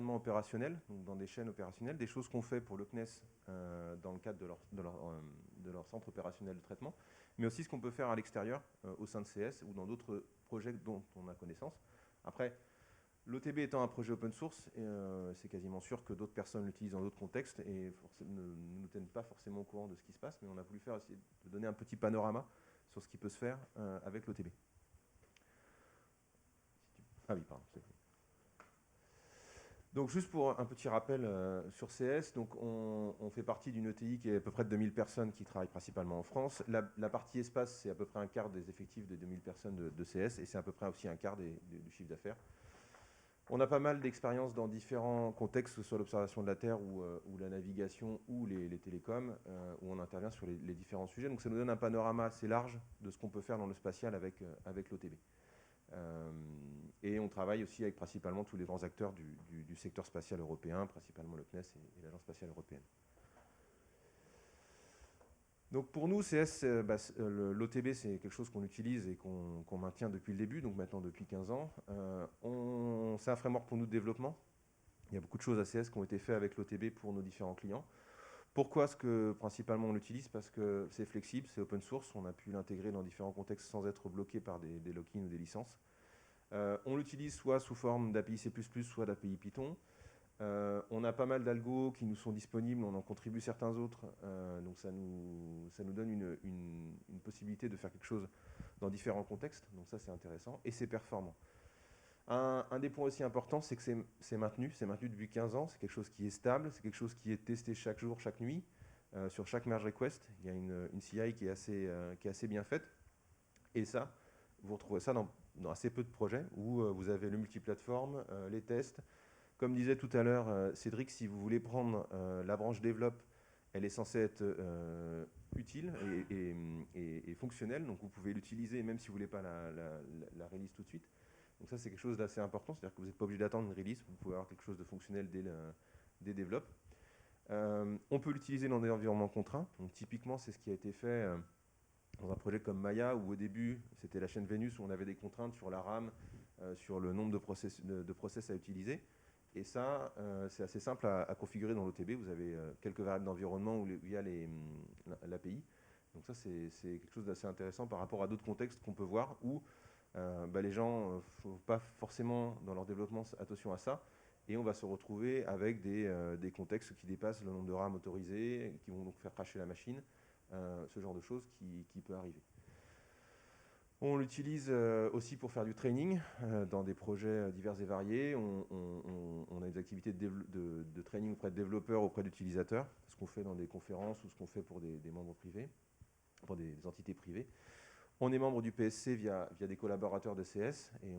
environnements opérationnels, donc dans des chaînes opérationnelles, des choses qu'on fait pour le CNES dans le cadre de leur centre opérationnel de traitement, mais aussi ce qu'on peut faire à l'extérieur, au sein de CS ou dans d'autres projets dont on a connaissance. Après, l'OTB étant un projet open source, c'est quasiment sûr que d'autres personnes l'utilisent dans d'autres contextes et ne nous tiennent pas forcément au courant de ce qui se passe, mais on a voulu faire essayer de donner un petit panorama sur ce qui peut se faire avec l'OTB. Ah oui, pardon. Donc juste pour un petit rappel sur CS, donc on fait partie d'une ETI qui est à peu près de 2000 personnes qui travaillent principalement en France. La partie espace, c'est à peu près un quart des effectifs des 2000 personnes de CS et c'est à peu près aussi un quart du chiffre d'affaires. On a pas mal d'expériences dans différents contextes, que ce soit l'observation de la Terre ou la navigation ou les télécoms, où on intervient sur les différents sujets. Donc ça nous donne un panorama assez large de ce qu'on peut faire dans le spatial avec l'OTB. Et on travaille aussi avec principalement tous les grands acteurs du secteur spatial européen, principalement le CNES et l'Agence spatiale européenne. Donc pour nous, CS, l'OTB, c'est quelque chose qu'on utilise et qu'on maintient depuis le début, donc maintenant depuis 15 ans. C'est un framework pour nous de développement. Il y a beaucoup de choses à CS qui ont été faites avec l'OTB pour nos différents clients. Pourquoi est-ce que principalement on l'utilise? Parce que c'est flexible, c'est open source, on a pu l'intégrer dans différents contextes sans être bloqué par des lock-in ou des licences. On l'utilise soit sous forme d'API C++, soit d'API Python. On a pas mal d'algos qui nous sont disponibles, on en contribue certains autres, donc ça nous donne une possibilité de faire quelque chose dans différents contextes, donc ça c'est intéressant, et c'est performant. Un des points aussi importants, c'est que c'est maintenu depuis 15 ans, c'est quelque chose qui est stable, c'est quelque chose qui est testé chaque jour, chaque nuit, sur chaque merge request, il y a une CI qui est assez bien faite, et ça, vous retrouvez ça dans assez peu de projets, où vous avez le multiplateforme, les tests. Comme disait tout à l'heure Cédric, si vous voulez prendre la branche développe, elle est censée être utile et fonctionnelle, donc vous pouvez l'utiliser même si vous ne voulez pas la release tout de suite. Donc ça c'est quelque chose d'assez important, c'est-à-dire que vous n'êtes pas obligé d'attendre une release, vous pouvez avoir quelque chose de fonctionnel dès développe. On peut l'utiliser dans des environnements contraints, donc typiquement c'est ce qui a été fait dans un projet comme Maya, où au début, c'était la chaîne Vénus, où on avait des contraintes sur la RAM, sur le nombre de process à utiliser. Et ça, c'est assez simple à configurer dans l'OTB. Vous avez quelques variables d'environnement où il y a l'API. Donc ça, c'est quelque chose d'assez intéressant par rapport à d'autres contextes qu'on peut voir où les gens ne font pas forcément dans leur développement attention à ça. Et on va se retrouver avec des contextes qui dépassent le nombre de RAM autorisé, qui vont donc faire crasher la machine. Ce genre de choses qui peut arriver. On l'utilise aussi pour faire du training dans des projets divers et variés. On a des activités de training auprès de développeurs, auprès d'utilisateurs, ce qu'on fait dans des conférences ou ce qu'on fait pour des membres privés, pour des entités privées. On est membre du PSC via des collaborateurs de CS et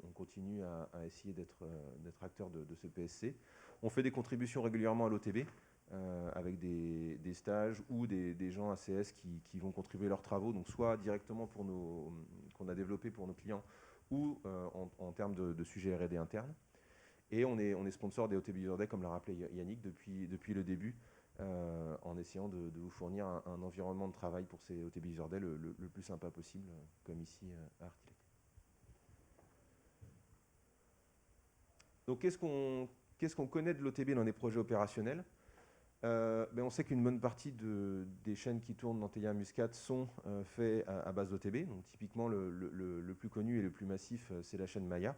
on continue à essayer d'être acteur de ce PSC. On fait des contributions régulièrement à l'OTB avec des stages ou des gens à CS qui vont contribuer leurs travaux, donc soit directement qu'on a développé pour nos clients ou en termes de sujets R&D internes. Et on est sponsor des OTB User Day, comme l'a rappelé Yannick, depuis le début, en essayant de vous fournir un environnement de travail pour ces OTB User Day le plus sympa possible, comme ici à Artilect. Donc qu'est-ce qu'on connaît de l'OTB dans des projets opérationnels? On sait qu'une bonne partie des chaînes qui tournent dans TIA Muscat sont faites à base d'OTB. Donc typiquement, le plus connu et le plus massif, c'est la chaîne Maya,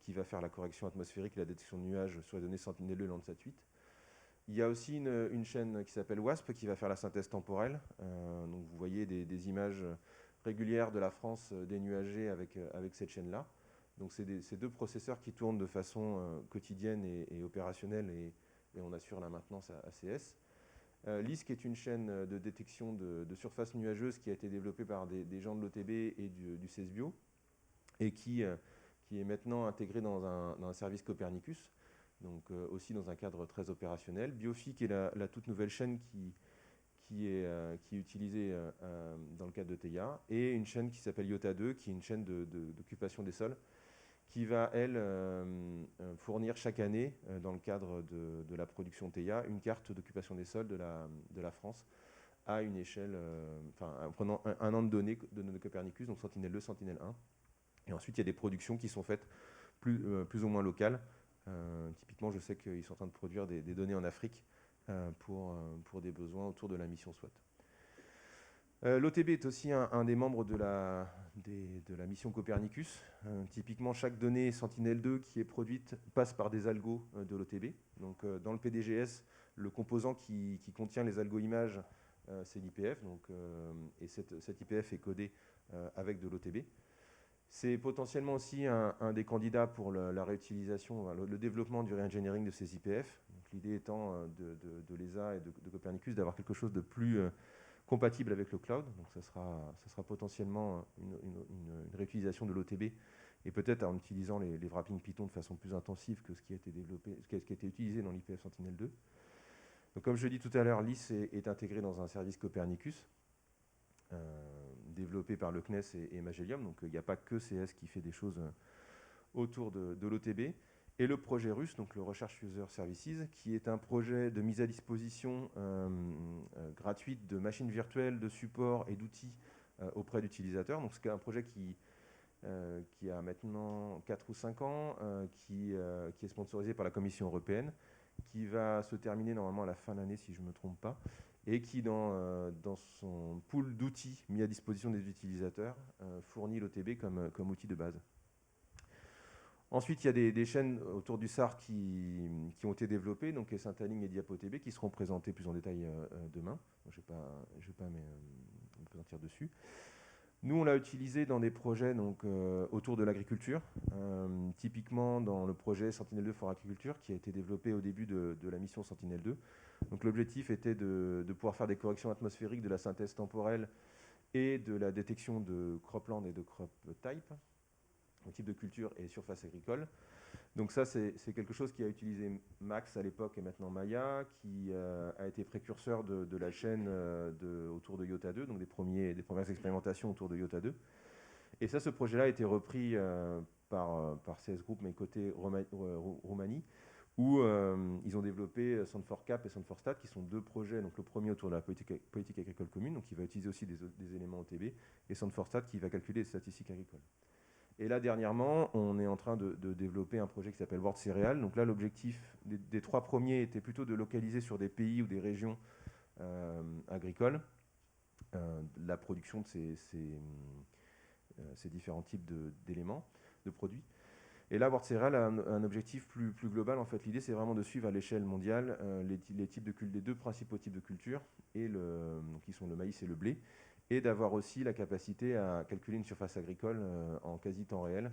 qui va faire la correction atmosphérique et la détection de nuages sur les données Sentinel-2 et Landsat 8. Il y a aussi une chaîne qui s'appelle WASP qui va faire la synthèse temporelle. Donc vous voyez des images régulières de la France dénuagée avec cette chaîne-là. Donc c'est deux processeurs qui tournent de façon quotidienne et opérationnelle et on assure la maintenance à CS. LISC est une chaîne de détection de surface nuageuse qui a été développée par des gens de l'OTB et du CESBio et qui est maintenant intégrée dans un service Copernicus, donc aussi dans un cadre très opérationnel. Biofic est la toute nouvelle chaîne qui est utilisée dans le cadre de TEIA, et une chaîne qui s'appelle IOTA 2, qui est une chaîne d'occupation des sols, qui va, elle, fournir chaque année, dans le cadre de la production TEIA, une carte d'occupation des sols de la France à une échelle, en prenant un an de données de Copernicus, donc Sentinel-2, Sentinel-1. Et ensuite, il y a des productions qui sont faites plus ou moins locales, typiquement typiquement, je sais qu'ils sont en train de produire des données en Afrique pour des besoins autour de la mission SWOT. L'OTB est aussi un des membres de la mission Copernicus. Typiquement, chaque donnée Sentinel-2 qui est produite passe par des algos de l'OTB. Donc, dans le PDGS, le composant qui contient les algo-images, c'est l'IPF. Et cet IPF est codé avec de l'OTB. C'est potentiellement aussi un des candidats pour la réutilisation, le développement du re-engineering de ces IPF. L'idée étant de l'ESA et de Copernicus d'avoir quelque chose de plus compatible avec le cloud. Donc ça sera potentiellement une réutilisation de l'OTB et peut-être en utilisant les wrappings Python de façon plus intensive que ce qui a été développé, ce qui a été utilisé dans l'IPF Sentinel-2. Donc comme je l'ai dit tout à l'heure, l'IS est intégré dans un service Copernicus développé par le CNES et Magellium. Donc il n'y a pas que CS qui fait des choses autour de l'OTB. Et le projet russe, donc le Research User Services, qui est un projet de mise à disposition gratuite de machines virtuelles, de support et d'outils auprès d'utilisateurs. Donc c'est un projet qui a maintenant 4 ou 5 ans, qui est sponsorisé par la Commission européenne, qui va se terminer normalement à la fin de l'année si je ne me trompe pas, et qui dans son pool d'outils mis à disposition des utilisateurs fournit l'OTB comme outil de base. Ensuite, il y a des chaînes autour du SAR qui ont été développées, donc les Syntaling et DiapOTB, qui seront présentées plus en détail demain. Donc, je ne vais pas m'apesantir dessus. Nous, on l'a utilisé dans des projets autour de l'agriculture, typiquement dans le projet Sentinel-2 for Agriculture, qui a été développé au début de la mission Sentinel-2. Donc, l'objectif était de pouvoir faire des corrections atmosphériques de la synthèse temporelle et de la détection de cropland et de crop type, au type de culture et surface agricole. Donc ça, c'est quelque chose qui a utilisé Max à l'époque et maintenant Maya, qui a été précurseur de la chaîne autour de Iota 2, donc des premières expérimentations autour de Iota 2. Et ça, ce projet-là a été repris par CS Group, mais côté Roumanie, où ils ont développé Sand4Cap et Sand4Stat, qui sont deux projets. Donc le premier autour de la politique agricole commune, donc qui va utiliser aussi des éléments OTB, et Sand4Stat qui va calculer les statistiques agricoles. Et là, dernièrement, on est en train de développer un projet qui s'appelle World Cereal. Donc là, l'objectif des 3 premiers était plutôt de localiser sur des pays ou des régions agricoles la production de ces différents types d'éléments, de produits. Et là, World Cereal a un objectif plus global. En fait, l'idée, c'est vraiment de suivre à l'échelle mondiale les types les deux principaux types de cultures, qui sont le maïs et le blé, et d'avoir aussi la capacité à calculer une surface agricole en quasi temps réel,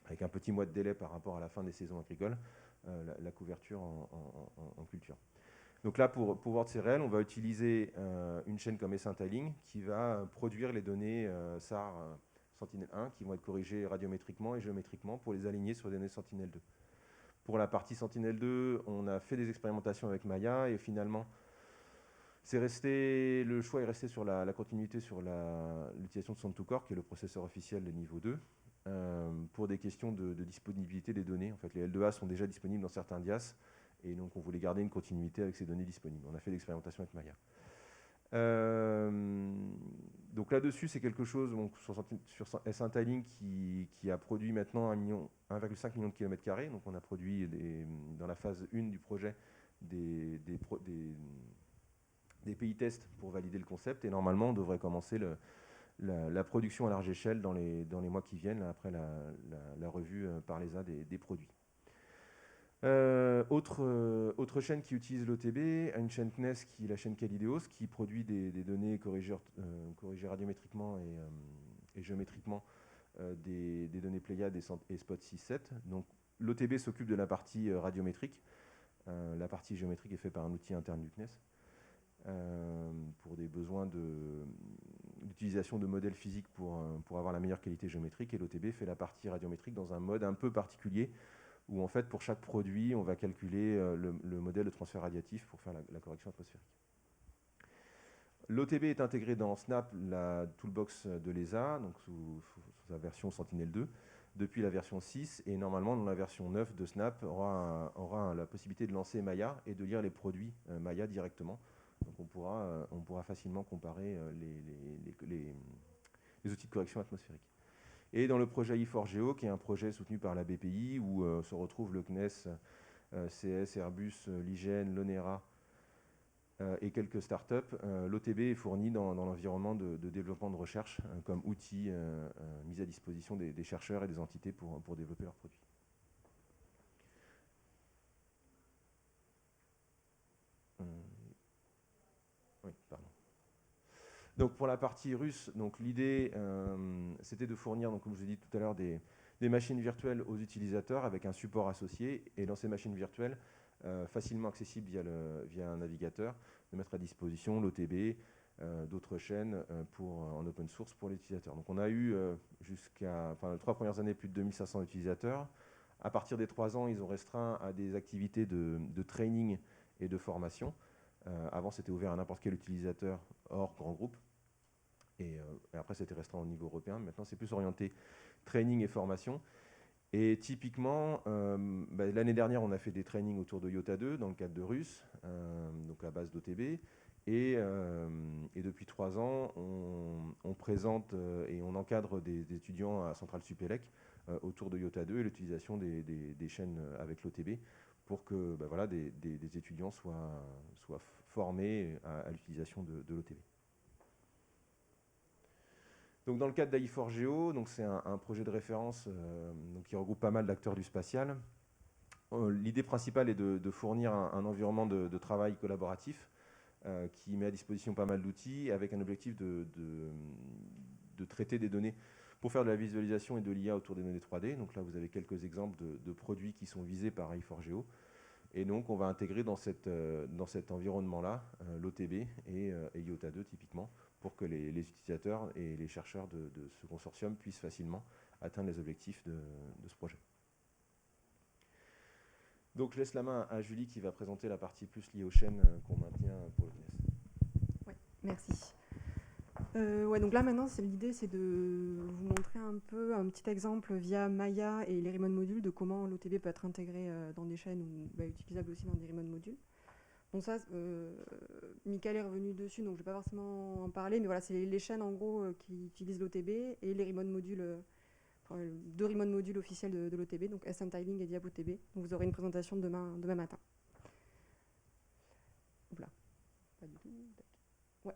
avec un petit mois de délai par rapport à la fin des saisons agricoles, la couverture en culture. Donc là, pour World Cereal, on va utiliser une chaîne comme Syntaling qui va produire les données SAR Sentinel-1 qui vont être corrigées radiométriquement et géométriquement pour les aligner sur les données Sentinel-2. Pour la partie Sentinel-2, on a fait des expérimentations avec Maya et finalement, le choix est resté sur la continuité sur l'utilisation de Sand2Core, qui est le processeur officiel de niveau 2, pour des questions de disponibilité des données. En fait, les L2A sont déjà disponibles dans certains DIAS, et donc on voulait garder une continuité avec ces données disponibles. On a fait l'expérimentation avec Maya. Donc là-dessus, c'est quelque chose sur Syntaling qui a produit maintenant 1,5 million de kilomètres carrés. Donc on a produit dans la phase 1 du projet des pays tests pour valider le concept, et normalement on devrait commencer la production à large échelle dans les mois qui viennent, après la revue par l'ESA des produits. Autre chaîne qui utilise l'OTB, une chaîne CNES qui est la chaîne Kalideos, qui produit des données corrigées radiométriquement et géométriquement des données Pléiades et Spot 6-7. Donc l'OTB s'occupe de la partie radiométrique. La partie géométrique est faite par un outil interne du CNES. Pour des besoins d'utilisation de modèles physiques pour avoir la meilleure qualité géométrique, et l'OTB fait la partie radiométrique dans un mode un peu particulier où en fait pour chaque produit on va calculer le modèle de transfert radiatif pour faire la correction atmosphérique. L'OTB est intégré dans Snap, la toolbox de l'ESA, donc sous sa version Sentinel-2, depuis la version 6, et normalement dans la version 9 de Snap aura la possibilité de lancer Maya et de lire les produits Maya directement. Donc on pourra facilement comparer les outils de correction atmosphérique. Et dans le projet I4Geo, qui est un projet soutenu par la BPI, où se retrouve le CNES CS, Airbus, l'IGN, l'Onera et quelques startups, l'OTB est fourni dans l'environnement de développement de recherche comme outil mis à disposition des chercheurs et des entités pour développer leurs produits. Oui, pardon. Donc pour la partie russe, l'idée c'était de fournir, donc, comme je vous ai dit tout à l'heure, des machines virtuelles aux utilisateurs avec un support associé, et dans ces machines virtuelles, facilement accessibles via un navigateur, de mettre à disposition l'OTB, d'autres chaînes en open source pour les utilisateurs. Donc on a eu jusqu'à les 3 premières années plus de 2500 utilisateurs. À partir des 3 ans, ils ont restreint à des activités de training et de formation. Avant, c'était ouvert à n'importe quel utilisateur hors grand groupe. Et après, c'était restreint au niveau européen. Maintenant, c'est plus orienté training et formation. Et typiquement, l'année dernière, on a fait des trainings autour de Iota 2 dans le cadre de Russe, donc à base d'OTB. Et depuis 3 ans, on présente et on encadre des étudiants à Centrale Supélec autour de Iota 2 et l'utilisation des chaînes avec l'OTB pour que des étudiants soient formés à l'utilisation de l'OTB. Donc, dans le cadre d'AI4Geo, c'est un projet de référence qui regroupe pas mal d'acteurs du spatial. L'idée principale est de fournir un environnement de travail collaboratif qui met à disposition pas mal d'outils avec un objectif de traiter des données pour faire de la visualisation et de l'IA autour des données 3D. Donc là, vous avez quelques exemples de produits qui sont visés par AI4Geo. Et donc, on va intégrer dans cet environnement-là l'OTB et Iota 2 typiquement, pour que les utilisateurs et les chercheurs de ce consortium puissent facilement atteindre les objectifs de ce projet. Donc je laisse la main à Julie qui va présenter la partie plus liée aux chaînes qu'on maintient pour le CNES. Oui, merci. Donc là maintenant, l'idée c'est de vous montrer un petit exemple via Maya et les remote modules de comment l'OTB peut être intégré dans des chaînes ou utilisable aussi dans des remote modules. Donc ça, Michael est revenu dessus, donc je ne vais pas forcément en parler, mais voilà, c'est les chaînes en gros qui utilisent l'OTB et les remote modules, deux remote modules officiels de l'OTB, donc SM Tiling et DiabOTB. Donc vous aurez une présentation demain matin. Voilà. Pas du tout. Ouais.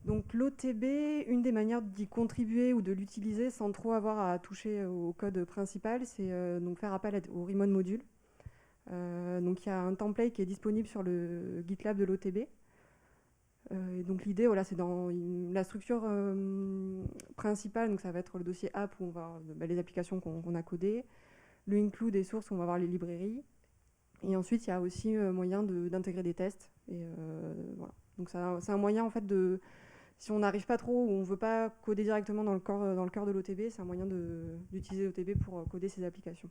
Donc l'OTB, une des manières d'y contribuer ou de l'utiliser sans trop avoir à toucher au code principal, c'est donc faire appel au remote module. Donc il y a un template qui est disponible sur le GitLab de l'OTB. Et donc l'idée, voilà, c'est dans la structure principale, donc ça va être le dossier app où on va avoir les applications qu'on a codées, le include des sources où on va avoir les librairies, et ensuite il y a aussi moyen d'intégrer des tests. Et voilà. Donc c'est un moyen en fait si on n'arrive pas trop ou on ne veut pas coder directement dans le cœur de l'OTB, c'est un moyen d'utiliser l'OTB pour coder ces applications.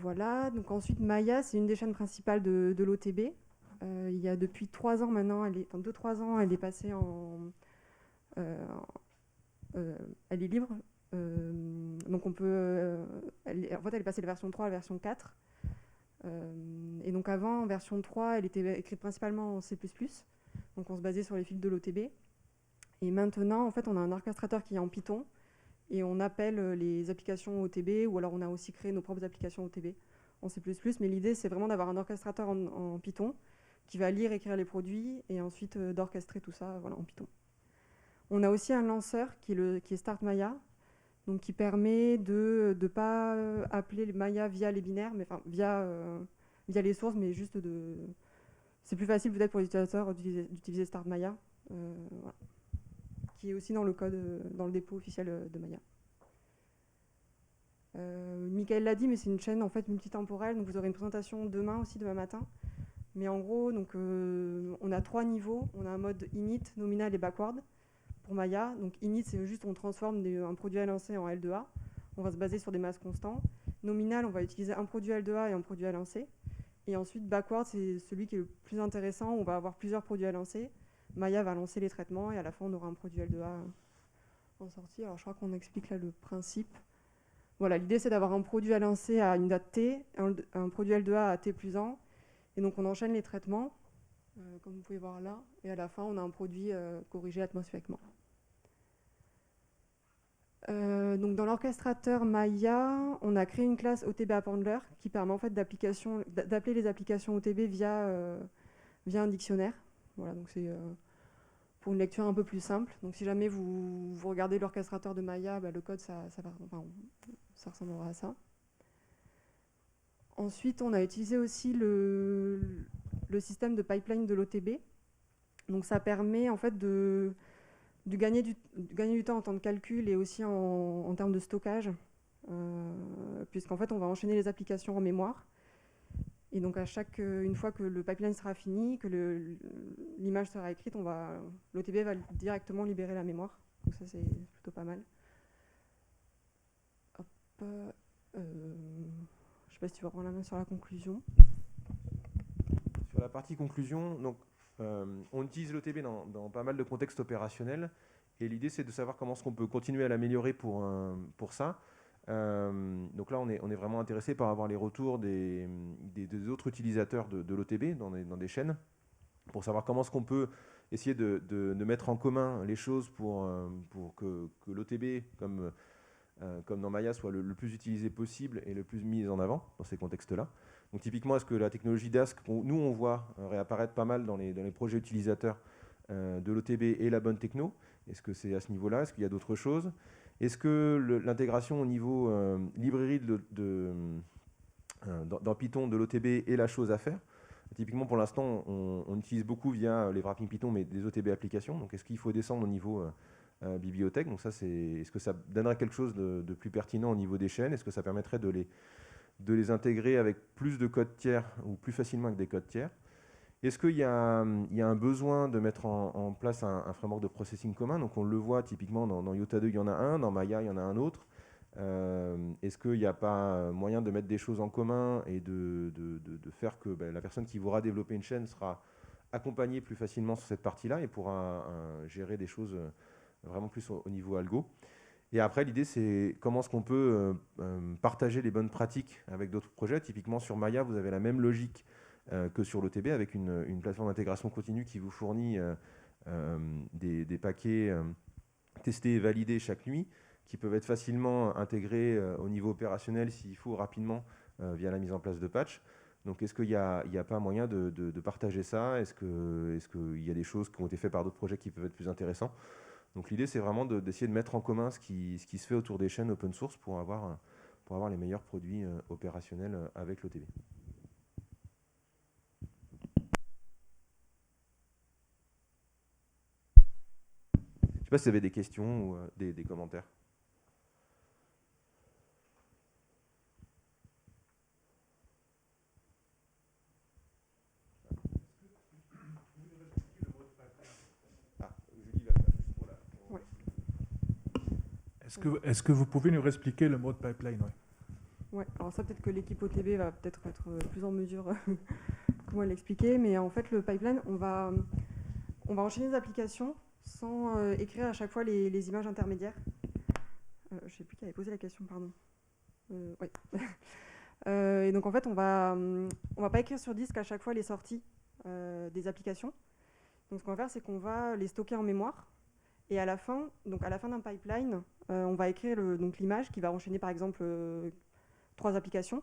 Voilà, donc ensuite Maya, c'est une des chaînes principales de l'OTB. Il y a depuis 3 ans maintenant, 2-3 ans, elle est passée elle est libre. Donc on peut. Elle est passée de la version 3 à la version 4. Et donc avant, en version 3, elle était écrite principalement en C++. Donc on se basait sur les fils de l'OTB. Et maintenant, en fait, on a un orchestrateur qui est en Python. Et on appelle les applications OTB, ou alors on a aussi créé nos propres applications OTB en C++. Mais l'idée, c'est vraiment d'avoir un orchestrateur en Python qui va lire et écrire les produits, et ensuite d'orchestrer tout ça en Python. On a aussi un lanceur qui est Start Maya, donc qui permet de ne pas appeler Maya via les binaires, mais via les sources, mais juste c'est plus facile peut-être pour les utilisateurs d'utiliser Start Maya. Voilà. Qui est aussi dans le code, dans le dépôt officiel de Maya. Michael l'a dit, mais c'est une chaîne en fait multitemporelle, donc vous aurez une présentation demain matin. Mais en gros, donc, on a 3 niveaux. On a un mode init, nominal et backward pour Maya. Donc init, c'est juste on transforme un produit L1C en L2A. On va se baser sur des masses constants. Nominal, on va utiliser un produit L2A et un produit L1C. Et ensuite, backward, c'est celui qui est le plus intéressant. On va avoir plusieurs produits L1C. Maya va lancer les traitements et à la fin on aura un produit L2A en sortie. Alors je crois qu'on explique là le principe. Voilà, l'idée c'est d'avoir un produit L1C à une date T, un produit L2A à T plus 1. Et donc on enchaîne les traitements, comme vous pouvez voir là. Et à la fin on a un produit corrigé atmosphériquement. Donc dans l'orchestrateur Maya, on a créé une classe OTB Appendler qui permet en fait d'appeler les applications OTB via un dictionnaire. Voilà, donc c'est pour une lecture un peu plus simple. Donc si jamais vous regardez l'orchestrateur de Maya, le code ça ressemblera à ça. Ensuite, on a utilisé aussi le système de pipeline de l'OTB. Donc ça permet en fait de gagner du temps en temps de calcul et aussi en termes de stockage, puisqu'en fait on va enchaîner les applications en mémoire. Et donc une fois que le pipeline sera fini, que l'image sera écrite, l'OTB va directement libérer la mémoire. Donc ça c'est plutôt pas mal. Hop, je sais pas si tu vas prendre la main sur la conclusion. Sur la partie conclusion, donc, on utilise l'OTB dans pas mal de contextes opérationnels. Et l'idée, c'est de savoir comment est-ce qu'on peut continuer à l'améliorer pour ça. Donc là, on est vraiment intéressé par avoir les retours des autres utilisateurs de l'OTB dans des chaînes, pour savoir comment est-ce qu'on peut essayer de mettre en commun les choses pour que l'OTB, comme dans Maya, soit le plus utilisé possible et le plus mis en avant dans ces contextes-là. Donc typiquement, est-ce que la technologie Dask, nous on voit réapparaître pas mal dans les projets utilisateurs de l'OTB et la bonne techno? Est-ce que c'est à ce niveau-là? Est-ce qu'il y a d'autres choses? Est-ce que l'intégration au niveau librairie dans Python de l'OTB est la chose à faire? Typiquement, pour l'instant, on utilise beaucoup via les wrapping Python, mais des OTB applications. Donc, est-ce qu'il faut descendre au niveau bibliothèque? Donc, ça, est-ce que ça donnerait quelque chose de plus pertinent au niveau des chaînes? Est-ce que ça permettrait de les intégrer avec plus de codes tiers ou plus facilement avec des codes tiers? Est-ce qu'il y a un besoin de mettre en place un framework de processing commun? Donc on le voit typiquement dans Iota 2, il y en a un, dans Maya, il y en a un autre. Est-ce qu'il n'y a pas moyen de mettre des choses en commun et de faire que la personne qui voudra développer une chaîne sera accompagnée plus facilement sur cette partie-là et pourra gérer des choses vraiment plus au niveau algo? Et après, l'idée, c'est comment est-ce qu'on peut partager les bonnes pratiques avec d'autres projets. Typiquement, sur Maya, vous avez la même logique que sur l'OTB, avec une plateforme d'intégration continue qui vous fournit des paquets testés et validés chaque nuit, qui peuvent être facilement intégrés au niveau opérationnel s'il faut rapidement via la mise en place de patchs. Donc est-ce qu'il n'y a pas moyen de partager ça? Est-ce qu'il y a des choses qui ont été faites par d'autres projets qui peuvent être plus intéressants? Donc l'idée, c'est vraiment d'essayer de mettre en commun ce qui se fait autour des chaînes open source pour avoir les meilleurs produits opérationnels avec l'OTB. Je ne sais pas si vous avez des questions ou des commentaires. Est-ce que vous pouvez nous expliquer le mode pipeline? Ouais, alors ça peut-être que l'équipe OTB va peut-être être plus en mesure que moi de l'expliquer, mais en fait le pipeline, on va enchaîner les applications sans écrire à chaque fois les images intermédiaires. Je ne sais plus qui avait posé la question, pardon. Oui. Et donc en fait on va pas écrire sur disque à chaque fois les sorties des applications. Donc ce qu'on va faire, c'est qu'on va les stocker en mémoire. Et à la fin d'un pipeline, on va écrire l'image qui va enchaîner par exemple 3 applications.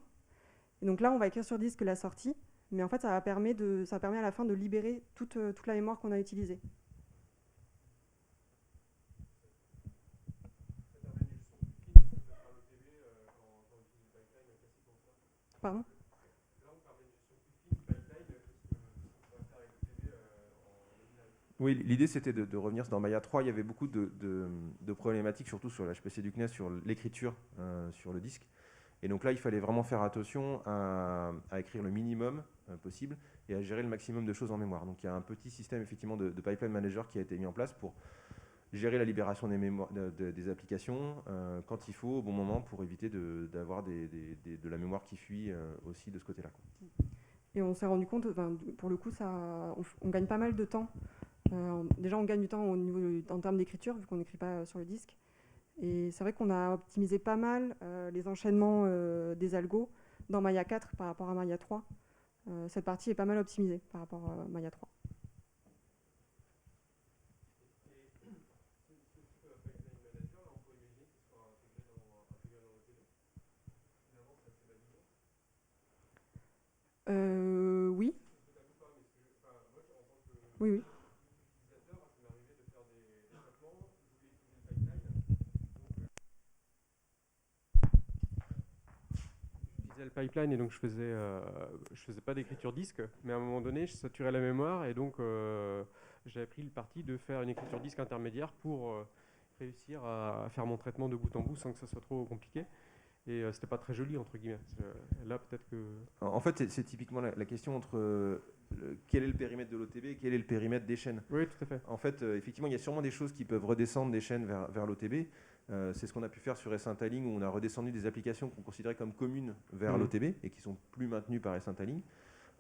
Et donc là, on va écrire sur disque la sortie, mais en fait, ça permet à la fin de libérer toute la mémoire qu'on a utilisée. Pardon ? Oui, l'idée c'était de revenir dans Maya 3. Il y avait beaucoup de problématiques, surtout sur l'HPC du CNES, sur l'écriture sur le disque. Et donc là, il fallait vraiment faire attention à écrire le minimum possible et à gérer le maximum de choses en mémoire. Donc il y a un petit système effectivement de pipeline manager qui a été mis en place pour gérer la libération des applications quand il faut, au bon moment, pour éviter d'avoir de la mémoire qui fuit aussi de ce côté-là. Et on s'est rendu compte, pour le coup, on gagne pas mal de temps. Déjà, on gagne du temps en termes d'écriture, vu qu'on n'écrit pas sur le disque. Et c'est vrai qu'on a optimisé pas mal les enchaînements des algos dans Maya 4 par rapport à Maya 3. Cette partie est pas mal optimisée par rapport à Maya 3. Oui, oui. J'utilisais le pipeline et donc je faisais pas d'écriture disque, mais à un moment donné, je saturais la mémoire et donc j'avais pris le parti de faire une écriture disque intermédiaire pour réussir à faire mon traitement de bout en bout sans que ça soit trop compliqué. Et c'était pas très joli, entre guillemets. Là, peut-être que. En fait, c'est typiquement la question entre quel est le périmètre de l'OTB et quel est le périmètre des chaînes. Oui, tout à fait. En fait, effectivement, il y a sûrement des choses qui peuvent redescendre des chaînes vers l'OTB. C'est ce qu'on a pu faire sur Essintaling, où on a redescendu des applications qu'on considérait comme communes vers l'OTB et qui sont plus maintenues par Essintaling.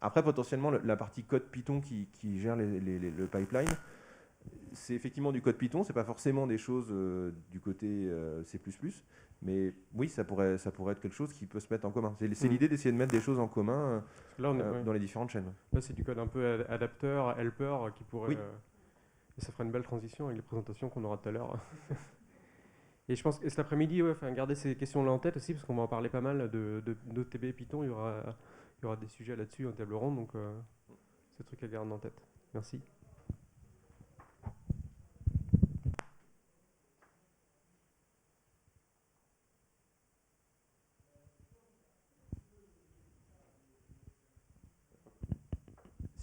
Après, potentiellement, la partie code Python qui gère le pipeline, c'est effectivement du code Python, c'est pas forcément des choses du côté C++, mais oui, ça pourrait être quelque chose qui peut se mettre en commun. C'est l'idée d'essayer de mettre des choses en commun Là, dans les différentes chaînes. Là, c'est du code un peu adapteur, helper, qui pourrait. Oui. Et ça fera une belle transition avec les présentations qu'on aura tout à l'heure. Et je pense que cet après-midi, garder ces questions-là en tête aussi, parce qu'on va en parler pas mal d'OTB et Python. Il y aura des sujets là-dessus en table ronde, donc c'est un truc à garder en tête. Merci.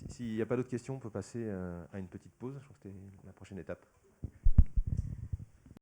S'il n'y a pas d'autres questions, on peut passer à une petite pause. Je crois que c'était la prochaine étape.